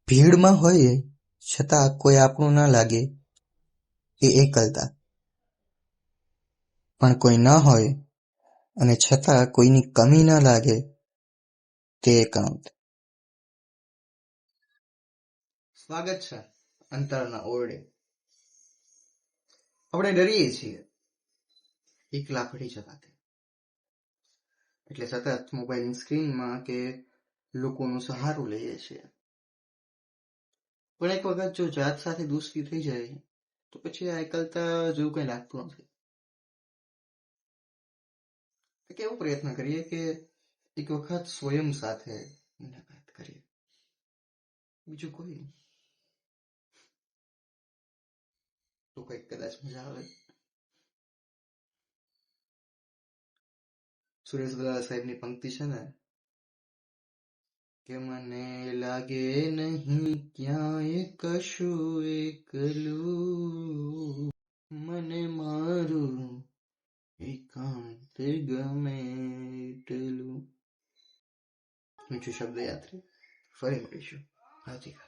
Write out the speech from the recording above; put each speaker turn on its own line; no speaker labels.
ભીડમાં હોઈએ છતાં કોઈ આપણું ન લાગે એ એકલતા, પણ કોઈ ન હોય અને છતાં કોઈની કમી ન લાગે તે એકાંત. સ્વાગત છે અંતરના ઓરડે. આપણે ડરીએ છીએ એકલા પડી જવાથી, એટલે સતત મોબાઈલની સ્ક્રીનમાં કે લોકોનો સહારો લઈએ છીએ. પણ એક વખત જો જાત સાથે દોસ્તી થઈ જાય તો પછી આ એકલતા જેવું કઈ લાગતું નથી. કેવો પ્રયત્ન કરીએ કે એક વખત સ્વયં સાથે મુલાકાત કરીએ, બીજું કોઈ તો કઈક કદાચ મજા આવે. સુરેશ ગોલા સાહેબની પંક્તિ છે ને કે મને લાગે નહીં ક્યાંય કશું એકલું, મને મારું એકાંત ગમે એટલું. હું છું શબ્દયાત્રી, ફરી મળીશું આવતીકાલે.